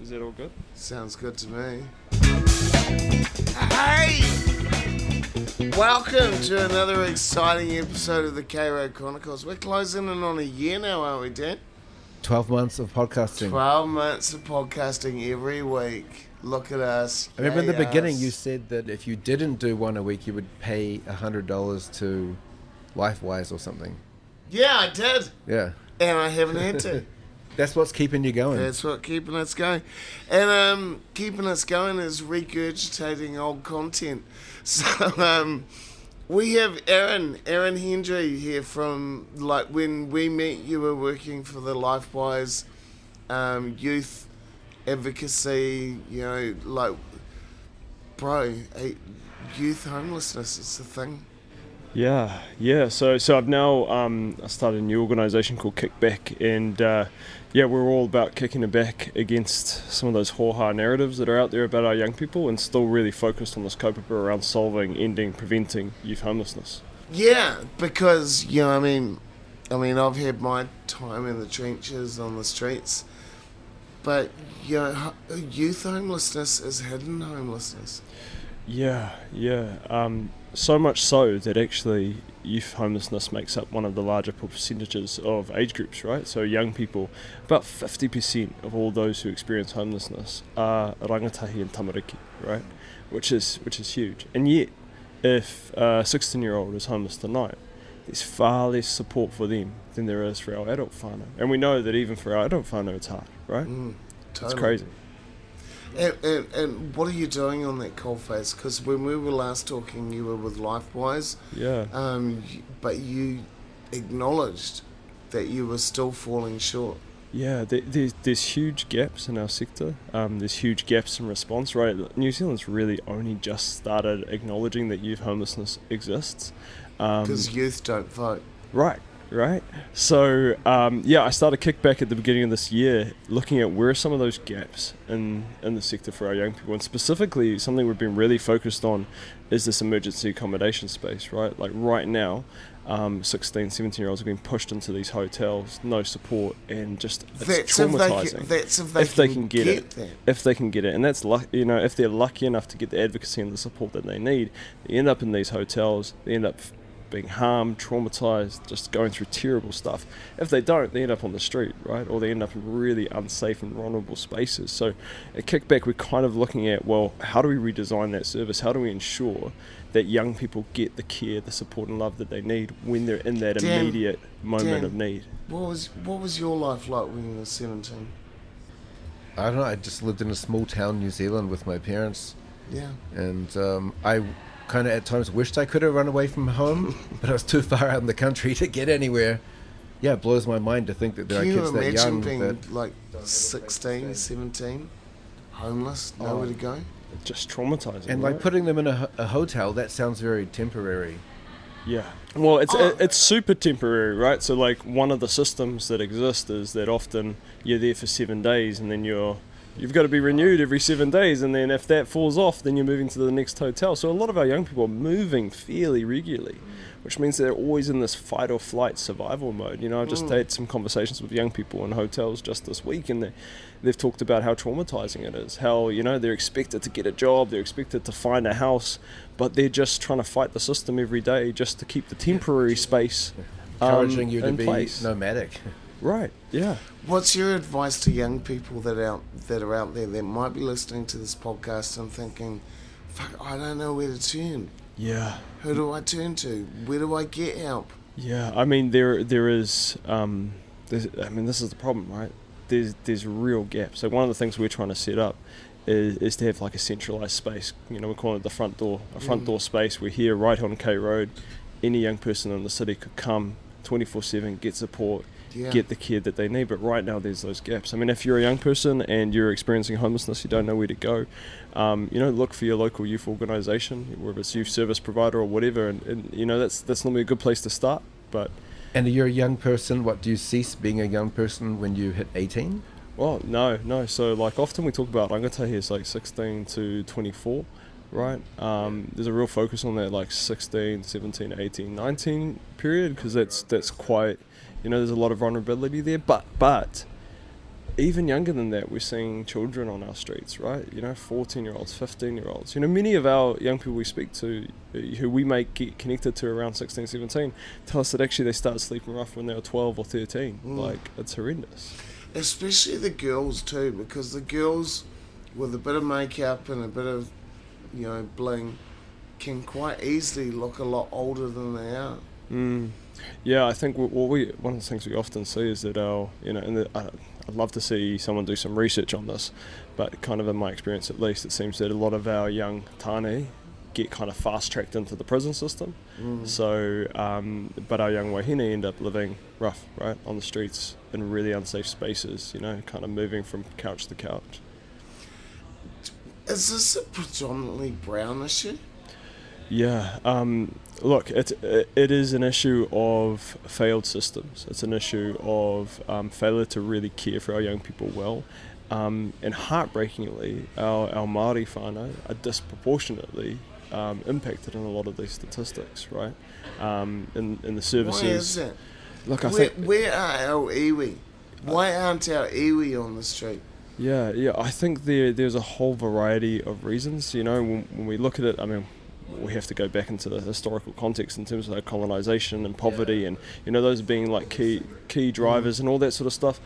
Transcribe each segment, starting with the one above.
Is that all good? Sounds good to me. Hey! Welcome to another exciting episode of the Chronicles. We're closing in on a year now, aren't we, Dan? 12 months of podcasting. 12 months of podcasting every week. Look at us. I remember in the Yay beginning us. you said that if you didn't do one a week, you would pay $100 to LifeWise or something. Yeah, I did. Yeah. And I haven't had to. That's what's keeping you going. That's what keeping us going. And keeping us going is regurgitating old content. So we have Aaron Hendry here from, like, when we met, you were working for the LifeWise youth advocacy, you know, like, bro, youth homelessness is the thing. Yeah. So I've now I started a new organisation called Kickback, and we're all about kicking it back against some of those ho-ha narratives that are out there about our young people, and still really focused on this kaupapa around solving, ending, preventing youth homelessness. Yeah, because, you know, I mean, I've had my time in the trenches on the streets, but, you know, youth homelessness is hidden homelessness. Yeah. So much so that actually youth homelessness makes up one of the larger percentages of age groups, right? So young people, about 50% of all those who experience homelessness are rangatahi and tamariki, right? Which is huge. And yet, if a 16-year-old is homeless tonight, there's far less support for them than there is for our adult whānau. And we know that even for our adult whānau, it's hard, right? Totally. It's crazy. And what are you doing on that coalface? Because when we were last talking, you were with LifeWise. Yeah. But you acknowledged that you were still falling short. Yeah, there's huge gaps in our sector. There's huge gaps in response, right? New Zealand's really only just started acknowledging that youth homelessness exists. Because youth don't vote. Right. So, I started Kickback at the beginning of this year, looking at where are some of those gaps in the sector for our young people. And specifically, something we've been really focused on is this emergency accommodation space, right? Like right now, 16, 17-year-olds are being pushed into these hotels, no support, and just it's traumatizing. If they can get it. If they can get it. And that's, if they're lucky enough to get the advocacy and the support that they need, they end up in these hotels, they end up being harmed, traumatized, just going through terrible stuff. If they don't, they end up on the street, right? Or they end up in really unsafe and vulnerable spaces. So at Kickback, we're kind of looking at, well, how do we redesign that service? How do we ensure that young people get the care, the support and love that they need when they're in that immediate moment of need? What was your life like when you were 17? I don't know, I just lived in a small town, New Zealand, with my parents. Yeah. And I kind of at times wished I could have run away from home, but I was too far out in the country to get anywhere. Yeah, it blows my mind to think that there are kids that young. Can you imagine being like 16, 17, homeless, nowhere to go? Just traumatizing. And like putting them in a hotel, that sounds very temporary. Yeah. Well, it's super temporary, right? So like one of the systems that exist is that often you're there for 7 days and then you've got to be renewed every 7 days, and then if that falls off, then you're moving to the next hotel. So a lot of our young people are moving fairly regularly, which means they're always in this fight or flight survival mode. You know, I've just had some conversations with young people in hotels just this week, and they've talked about how traumatizing it is, how, you know, they're expected to get a job, they're expected to find a house, but they're just trying to fight the system every day just to keep the temporary space encouraging you to in be place. Nomadic. Right, yeah. What's your advice to young people that are out there that might be listening to this podcast and thinking, fuck, I don't know where to turn. Yeah. Who do I turn to? Where do I get help? Yeah, I mean, there is, this is the problem, right? There's real gaps. So one of the things we're trying to set up is to have like a centralised space. You know, we call it the front door, a front door space. We're here right on K Road. Any young person in the city could come 24/7, get support, get the care that they need. But right now there's those gaps. I mean, if you're a young person and you're experiencing homelessness, you don't know where to go, look for your local youth organisation, whether it's youth service provider or whatever, and you know, that's normally a good place to start. But and you're a young person, what, do you cease being a young person when you hit 18? Well, no. So like often we talk about rangatahi as like 16 to 24, right? There's a real focus on that like 16, 17, 18, 19 period, because that's quite, you know, there's a lot of vulnerability there. But even younger than that, we're seeing children on our streets, right? 14-year-olds, 15-year-olds. Many of our young people we speak to, who we may get connected to around 16, 17, tell us that actually they started sleeping rough when they were 12 or 13. Like, it's horrendous. Especially the girls too, because the girls with a bit of makeup and a bit of, bling can quite easily look a lot older than they are. Yeah, I think one of the things we often see is that I'd love to see someone do some research on this, but kind of in my experience at least, it seems that a lot of our young tāne get kind of fast-tracked into the prison system. So, but our young wahine end up living rough, right, on the streets in really unsafe spaces, kind of moving from couch to couch. Is this a predominantly brown issue? Yeah, look, it is an issue of failed systems. It's an issue of failure to really care for our young people well. And heartbreakingly, our Māori whānau are disproportionately impacted in a lot of these statistics, right? In the services. Why is that? Look, where are our iwi? Why aren't our iwi on the street? Yeah, I think there's a whole variety of reasons. When we look at it, I mean, we have to go back into the historical context in terms of colonisation and poverty, and those being like key drivers and all that sort of stuff.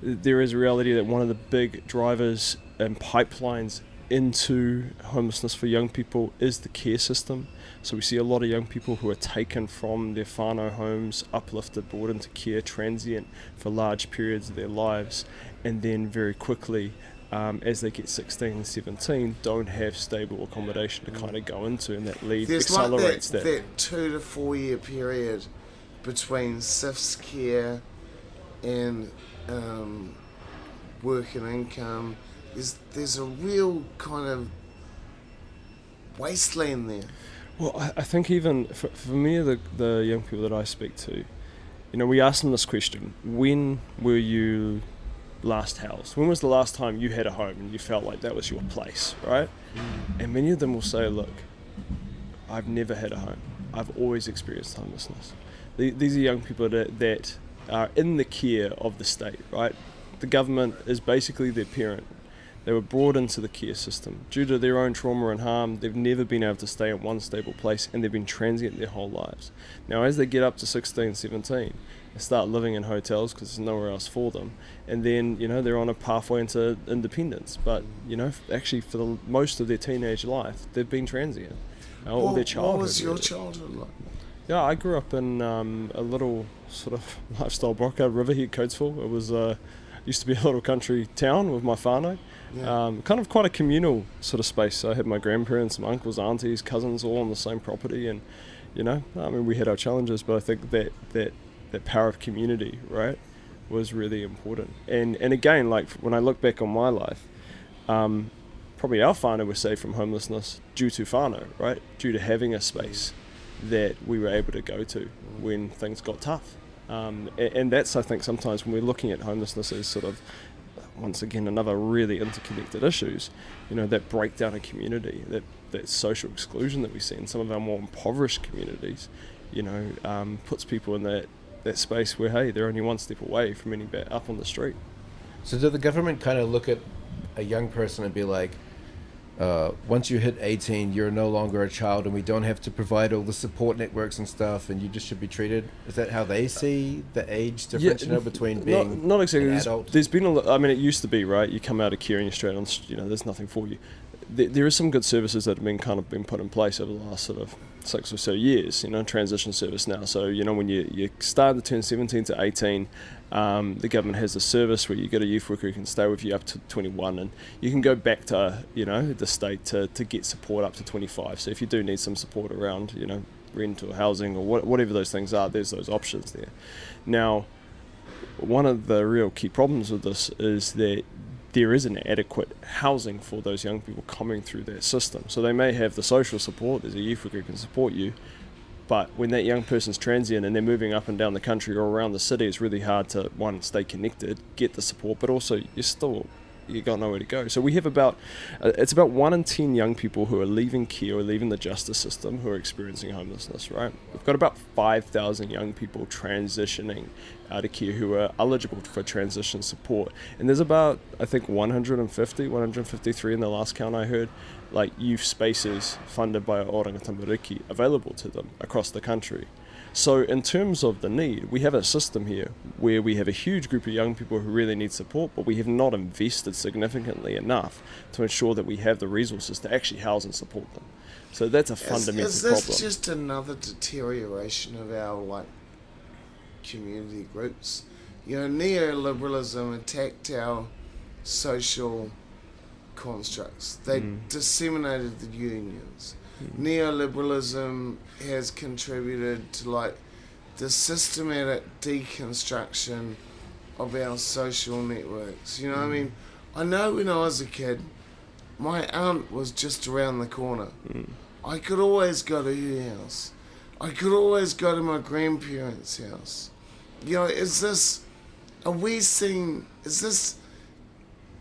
There is a reality that one of the big drivers and pipelines into homelessness for young people is the care system. So we see a lot of young people who are taken from their whānau homes, uplifted, brought into care, transient for large periods of their lives, and then very quickly, as they get 16 and 17, don't have stable accommodation to kind of go into, and that accelerates that. There's that 2 to 4 year period between SIF's care and work and income. There's a real kind of wasteland there. Well, I think even for many of the young people that I speak to, we ask them this question: when were you last housed? When was the last time you had a home and you felt like that was your place, right? And many of them will say, look, I've never had a home. I've always experienced homelessness. These are young people that are in the care of the state, right? The government is basically their parent. They were brought into the care system. Due to their own trauma and harm, they've never been able to stay in one stable place, and they've been transient their whole lives. Now, as they get up to 16, 17, they start living in hotels because there's nowhere else for them. And then, they're on a pathway into independence. But, actually for most of their teenage life, they've been transient. All their childhood. What was your really. childhood like? Yeah, I grew up in a little sort of lifestyle block out Riverhead, Coatesville. It was used to be a little country town with my whānau. Yeah. Kind of quite a communal sort of space. So I had my grandparents, my uncles, aunties, cousins all on the same property, and we had our challenges, but I think that power of community, right, was really important. And again, like when I look back on my life, probably our whānau were saved from homelessness due to whānau, right, due to having a space that we were able to go to when things got tough. And that's, I think, sometimes when we're looking at homelessness as sort of, once again, another really interconnected issues, that breakdown of community, that social exclusion that we see in some of our more impoverished communities, puts people in that space where, hey, they're only one step away from ending back up on the street. So did the government kind of look at a young person and be like, once you hit 18, you're no longer a child, and we don't have to provide all the support networks and stuff, and you just should be treated? Is that how they see the age difference, between being not exactly an adult? There's been a lot. I mean, it used to be, right, you come out of care and you're straight on, there's nothing for you. There is some good services that have been put in place over the last sort of 6 or so years, transition service now. So, when you start to turn 17 to 18, the government has a service where you get a youth worker who can stay with you up to 21, and you can go back to, the state to get support up to 25. So if you do need some support around, rent or housing or whatever those things are, there's those options there. Now, one of the real key problems with this is that there isn't adequate housing for those young people coming through that system. So they may have the social support, there's a youth worker who can support you, but when that young person's transient and they're moving up and down the country or around the city, it's really hard to, one, stay connected, get the support, but also you're still you got nowhere to go. So we have it's about 1 in 10 young people who are leaving care or leaving the justice system who are experiencing homelessness, right? We've got about 5,000 young people transitioning out of care who are eligible for transition support. And there's about, I think, 153 in the last count I heard, like youth spaces funded by Oranga Tamariki available to them across the country. So in terms of the need, we have a system here where we have a huge group of young people who really need support, but we have not invested significantly enough to ensure that we have the resources to actually house and support them. So that's a fundamental problem. Is this just another deterioration of our community groups? Neoliberalism attacked our social constructs. They disseminated the unions. Neoliberalism has contributed to the systematic deconstruction of our social networks. You know what I mean? I know when I was a kid, my aunt was just around the corner. I could always go to her house. I could always go to my grandparents' house. Is this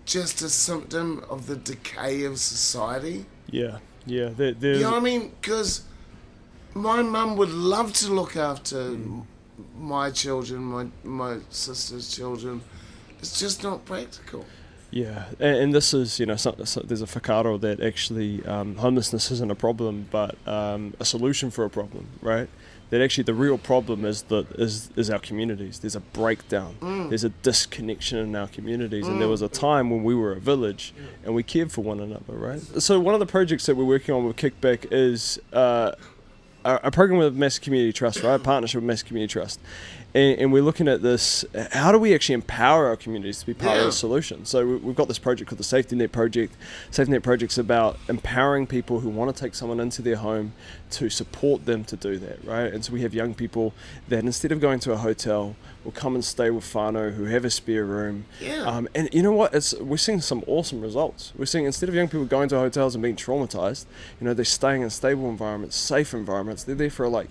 just a symptom of the decay of society? Yeah. You know what I mean? Because my mum would love to look after my children, my sister's children. It's just not practical. Yeah, and this is, there's a whakaaro that actually homelessness isn't a problem, but a solution for a problem, right? That actually the real problem is our communities. There's a breakdown. There's a disconnection in our communities. And there was a time when we were a village and we cared for one another, right? So one of the projects that we're working on with Kickback is a program with Mass Community Trust, right? A partnership with Mass Community Trust. And we're looking at this, how do we actually empower our communities to be part of the solution? So we've got this project called the Safety Net Project. Safety Net Project's about empowering people who want to take someone into their home to support them to do that, right? And so we have young people that instead of going to a hotel will come and stay with whānau who have a spare room. And you know what? We're seeing some awesome results. We're seeing instead of young people going to hotels and being traumatized, they're staying in stable environments, safe environments. They're there for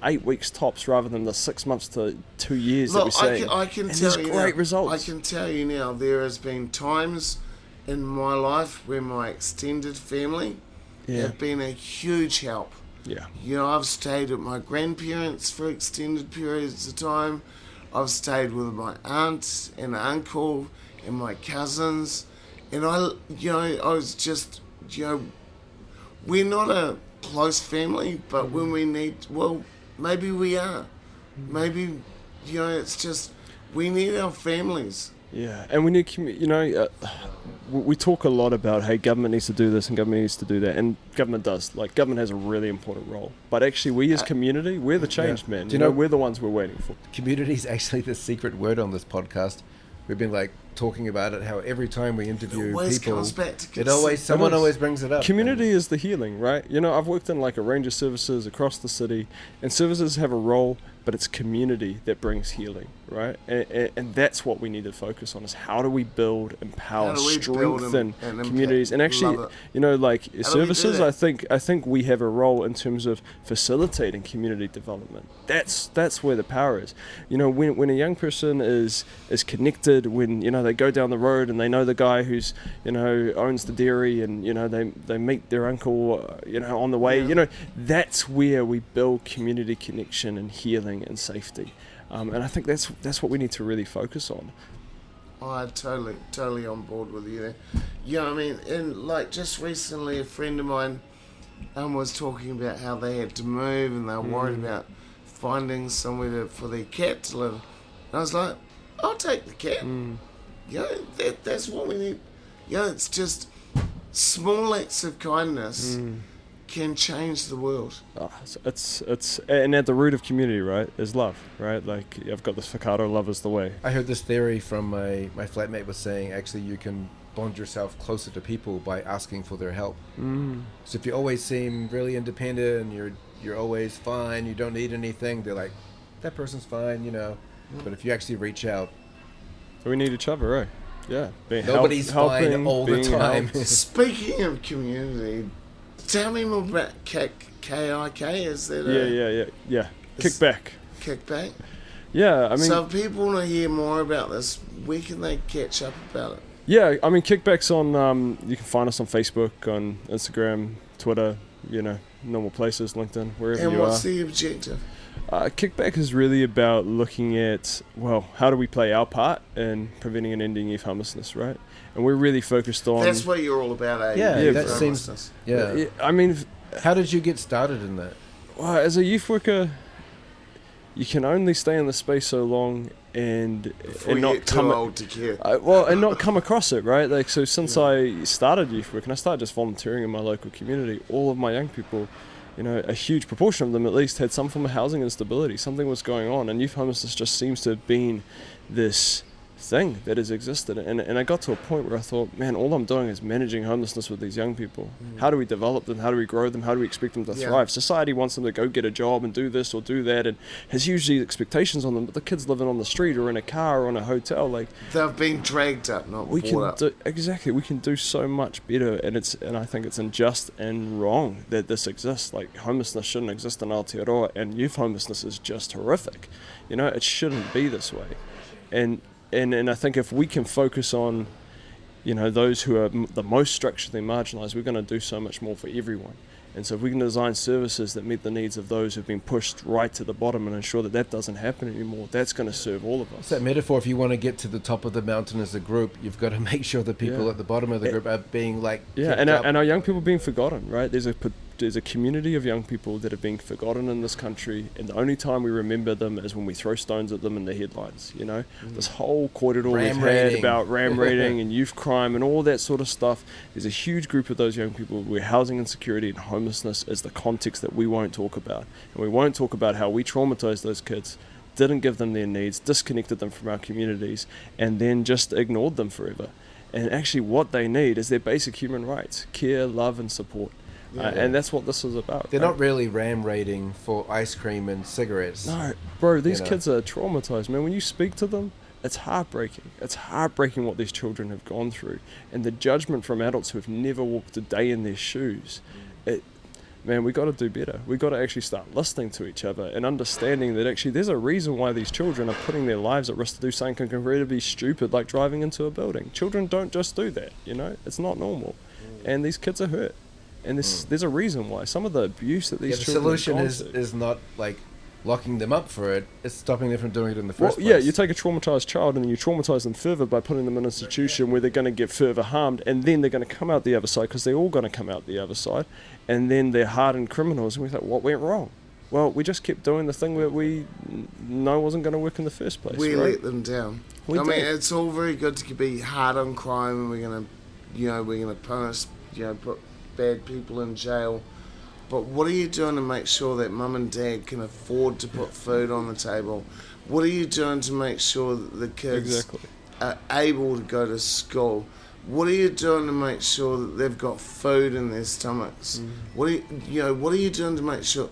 8 weeks tops rather than the 6 months to 2 years that we're seeing. I can and tell there's you great now, results. I can tell you now, there has been times in my life where my extended family have been a huge help. Yeah. I've stayed at my grandparents for extended periods of time. I've stayed with my aunt and uncle and my cousins. And I was just, we're not a close family, but when we need, maybe we are. Maybe, it's just, we need our families. Yeah, and we need, we talk a lot about, hey, government needs to do this and government needs to do that, and government does. Government has a really important role. But actually, we as community, we're the change men. Do you know, we're the ones we're waiting for. Community is actually the secret word on this podcast. We've been talking about it, how every time we interview people, someone always brings it up. Community is the healing, right? I've worked in a range of services across the city, and services have a role, but it's community that brings healing, right? And that's what we need to focus on, is how do we build, empower, strengthen communities. And actually, services, I think we have a role in terms of facilitating community development. That's where the power is. When a young person is connected, when they go down the road and they know the guy who's owns the dairy, and they meet their uncle on the way, that's where we build community connection and healing and safety, and I think that's what we need to really focus on. I'm totally on board with you there. And just recently a friend of mine was talking about how they had to move and they were worried about finding somewhere for their cat to live. And I was like, I'll take the cat. That's what we need. It's just small acts of kindness can change the world. It's and at the root of community, right, is love, right? I've got this whakaaro, love is the way. I heard this theory from my flatmate was saying, actually, you can bond yourself closer to people by asking for their help. So if you always seem really independent and you're always fine, you don't need anything, they're like, that person's fine, But if you actually reach out, we need each other, right? Yeah. Nobody's fine all the time. Speaking of community, tell me more about KIK. Is that yeah. Kickback. Kickback? Yeah, So if people want to hear more about this, where can they catch up about it? Yeah, I mean, Kickback's on, you can find us on Facebook, on Instagram, Twitter, normal places, LinkedIn, wherever And you are. what's the objective? Kickback is really about looking at, how do we play our part in preventing and ending youth homelessness, right? And we're really focused on... That's what you're all about, eh? Yeah, Yeah, that for seems. homelessness. Yeah. I mean, How did you get started in that? well, as a youth worker, you can only stay in the space so long and Before you not get too come... old to care. and not come across it, right? Like, so since I started youth work and I started just volunteering in my local community, all of my young people, a huge proportion of them at least had some form of housing instability. Something was going on, and youth homelessness just seems to have been this thing that has existed. And I got to a point where I thought, man, all I'm doing is managing homelessness with these young people. How do we develop them? How do we grow them? How do we expect them to thrive? Society wants them to go get a job and do this or do that, and has hugely expectations on them, but the kids living on the street or in a car or in a hotel, like, They've been dragged up, not we brought can up. we can do so much better, and I think it's unjust and wrong that this exists. Like, homelessness shouldn't exist in Aotearoa, and youth homelessness is just horrific. It shouldn't be this way. And I think if we can focus on, those who are the most structurally marginalised, we're going to do so much more for everyone. And so if we can design services that meet the needs of those who've been pushed right to the bottom and ensure that that doesn't happen anymore, that's going to serve all of us. It's that metaphor, if you want to get to the top of the mountain as a group, you've got to make sure the people at the bottom of the group are being and our young people being forgotten, right? There's a community of young people that are being forgotten in this country, and the only time we remember them is when we throw stones at them in the headlines. This whole corridor we've had about ram raiding and youth crime and all that sort of stuff. There's a huge group of those young people where housing insecurity and homelessness is the context that we won't talk about, and we won't talk about how we traumatized those kids, didn't give them their needs, disconnected them from our communities, and then just ignored them forever. And actually what they need is their basic human rights: care, love, and support. And that's what this is about. They're not really ram raiding for ice cream and cigarettes. No, bro, these kids are traumatized, man. When you speak to them, it's heartbreaking. It's heartbreaking what these children have gone through. And the judgment from adults who have never walked a day in their shoes. Man, we got to do better. We got to actually start listening to each other and understanding that actually there's a reason why these children are putting their lives at risk to do something incredibly stupid like driving into a building. Children don't just do that, It's not normal. And these kids are hurt. And there's a reason why. Some of the abuse that these children the solution have gone is not like locking them up for it. It's stopping them from doing it in the first place. Yeah, you take a traumatized child and then you traumatize them further by putting them in an institution where they're going to get further harmed, and then they're going to come out the other side, because they're all going to come out the other side, and then they're hardened criminals, and we thought, what went wrong? Well, we just kept doing the thing that we know wasn't going to work in the first place. We right? let them down. We I mean, did. it's all very good to be hard on crime, and we're gonna punish, put bad people in jail. But what are you doing to make sure that mum and dad can afford to put food on the table? What are you doing to make sure that the kids are able to go to school? What are you doing to make sure that they've got food in their stomachs? What are you doing to make sure?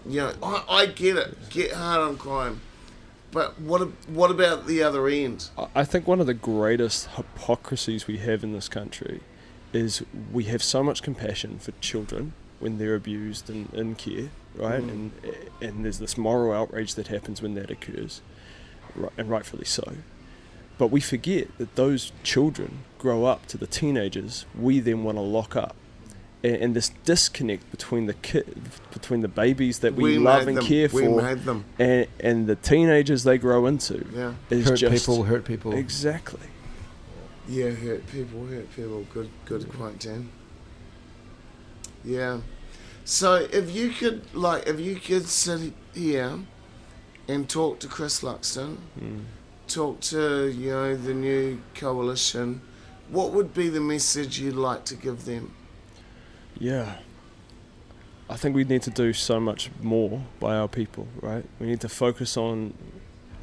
I get it. Get hard on crime, but what about the other end? I think one of the greatest hypocrisies we have in this country is we have so much compassion for children when they're abused and in care, right? And there's this moral outrage that happens when that occurs, and rightfully so. But we forget that those children grow up to the teenagers we then want to lock up. And this disconnect between between the babies that we love and care for, and the teenagers they grow into, is hurt people. Exactly. Yeah, hurt people. Good quote, Dan. Yeah. So if you could sit here and talk to Chris Luxton, talk to the new coalition, what would be the message you'd like to give them? Yeah. I think we need to do so much more by our people, right? We need to focus on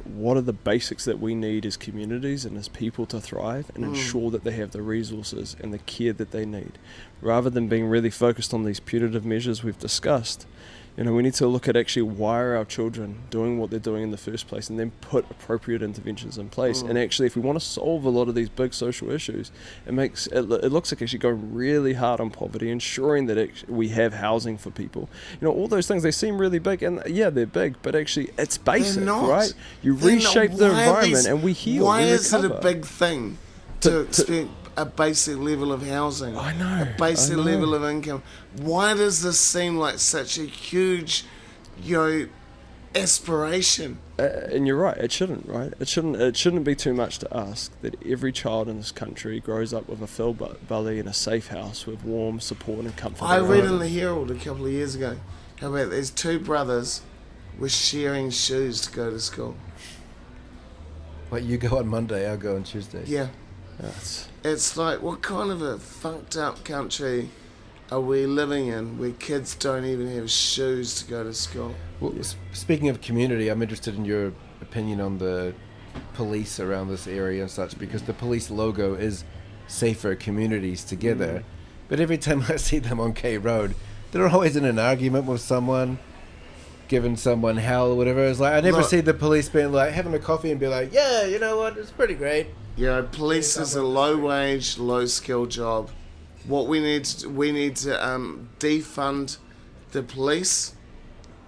what are the basics that we need as communities and as people to thrive, and ensure that they have the resources and the care that they need, rather than being really focused on these punitive measures we've discussed. We need to look at actually why are our children doing what they're doing in the first place, and then put appropriate interventions in place. And actually, if we want to solve a lot of these big social issues, it looks like actually going really hard on poverty, ensuring that we have housing for people. All those things, they seem really big, and yeah, they're big, but actually it's basic, right? You reshape the environment and we heal. Why we is it a recover. big thing to spend? a basic level of housing. I know. A basic I know. level of income. Why does this seem like such a huge, aspiration? And you're right. It shouldn't. Right. It shouldn't be too much to ask that every child in this country grows up with a filled belly in a safe house with warm support and comfort. I read around. in the Herald a couple of years ago how about there's two brothers were sharing shoes to go to school. Like you go on Monday, I'll go on Tuesday. Yeah. That's, It's like, what kind of a fucked up country are we living in where kids don't even have shoes to go to school? Well, speaking of community, I'm interested in your opinion on the police around this area and such, because the police logo is safer communities together. But every time I see them on K Road, they're always in an argument with someone, giving someone hell or whatever. It's like I never Look, see the police being like having a coffee and be like, yeah, you know what, it's pretty great. Police is a low wage, low skill job. What we need to defund the police,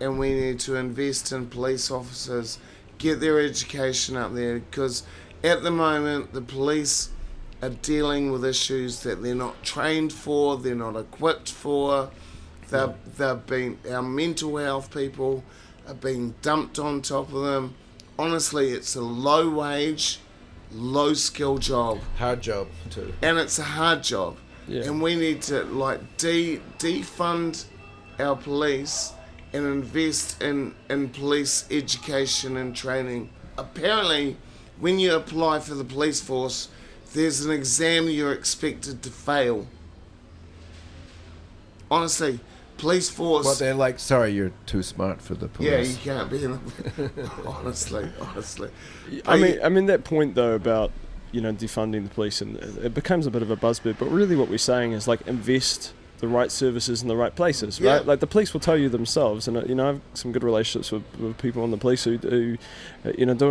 and we need to invest in police officers, get their education up there, because at the moment the police are dealing with issues that they're not trained for, they're not equipped for. Our mental health people are being dumped on top of them. Honestly, it's a low wage, low skill job, Hard job too. and it's a hard job. Yeah. And we need to defund our police and invest in police education and training. Apparently, when you apply for the police force, there's an exam you're expected to fail. Honestly, police force. Well, they're like, sorry, you're too smart for the police. Yeah, you can't be in the. honestly. I mean that point though about defunding the police, and it becomes a bit of a buzzword. But really, what we're saying is like invest the right services in the right places, right? Yeah. Like the police will tell you themselves, and I have some good relationships with people in the police who doing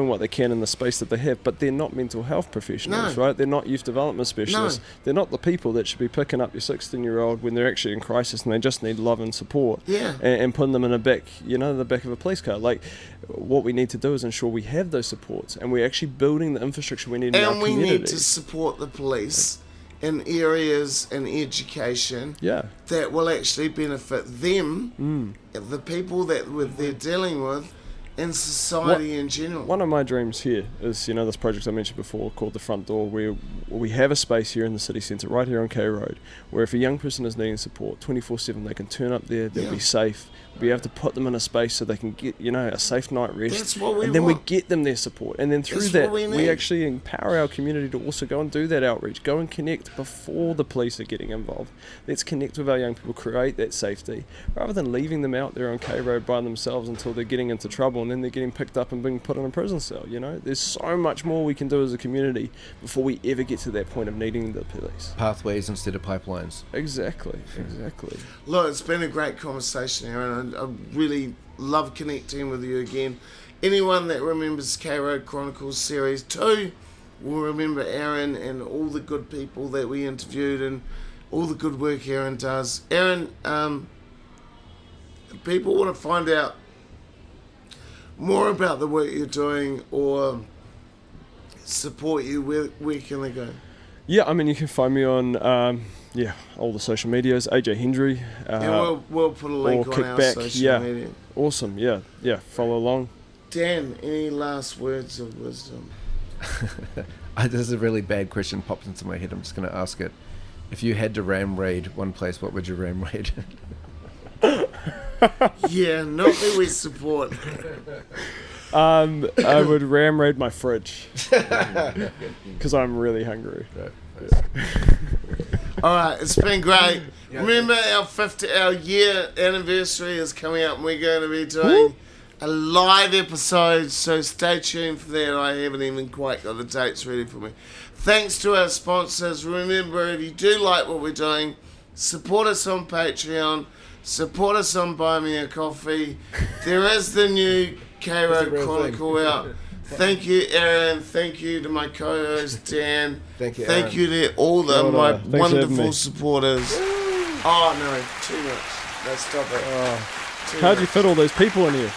what they can in the space that they have, but they're not mental health professionals, No. right? They're not youth development specialists. No. They're not the people that should be picking up your 16-year-old when they're actually in crisis and they just need love and support, Yeah. and putting them in the back of a police car. Like what we need to do is ensure we have those supports, and we're actually building the infrastructure we need in our And we community. need to support the police in areas in education Yeah. that will actually benefit them, the people that they're dealing with, and society in general. One of my dreams here is, this project I mentioned before called The Front Door, where we have a space here in the city centre, right here on K Road, where if a young person is needing support 24/7, they can turn up there, they'll be safe, we'll be able to put them in a space so they can get, a safe night rest. That's what we and then want. we get them their support. And then through That's that, what we we need. actually empower our community to also go and do that outreach, go and connect before the police are getting involved. Let's connect with our young people, create that safety, rather than leaving them out there on K Road by themselves until they're getting into trouble and then they're getting picked up and being put in a prison cell. There's so much more we can do as a community before we ever get to that point of needing the police. Pathways instead of pipelines. Exactly. Look, it's been a great conversation, Aaron. I really love connecting with you again. Anyone that remembers K Road Chronicles Series 2 will remember Aaron and all the good people that we interviewed and all the good work Aaron does. Aaron, if people want to find out more about the work you're doing or support you, where can they go? Yeah, I mean, you can find me on all the social medias, AJ Hendry. And we'll put a link or on our Kickback. social media. Awesome. Yeah, follow along. Dan, any last words of wisdom? This is a really bad question pops into my head. I'm just going to ask it. If you had to ram raid one place, what would you ram raid? Yeah, not that we support. I would ram raid my fridge because I'm really hungry. All right, it's been great. Remember, our year anniversary is coming up, and we're going to be doing a live episode, so stay tuned for that. I haven't even quite got the dates ready for me. Thanks to our sponsors. Remember, if you do like what we're doing, support us on Patreon, support us on Buy Me a Coffee. There is the new K Road Chronicle out. Thank you, Aaron. Thank you to my co-host, Dan. Thank you, Thank Aaron. you to all my Thanks for having wonderful me. supporters. Oh, no, too much. Let's stop it. Too How'd you much. fit all those people in here?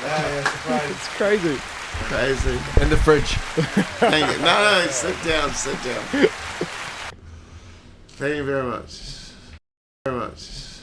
It's crazy. Crazy. In the fridge. Hang it. No, sit down. Thank you very much. Very much.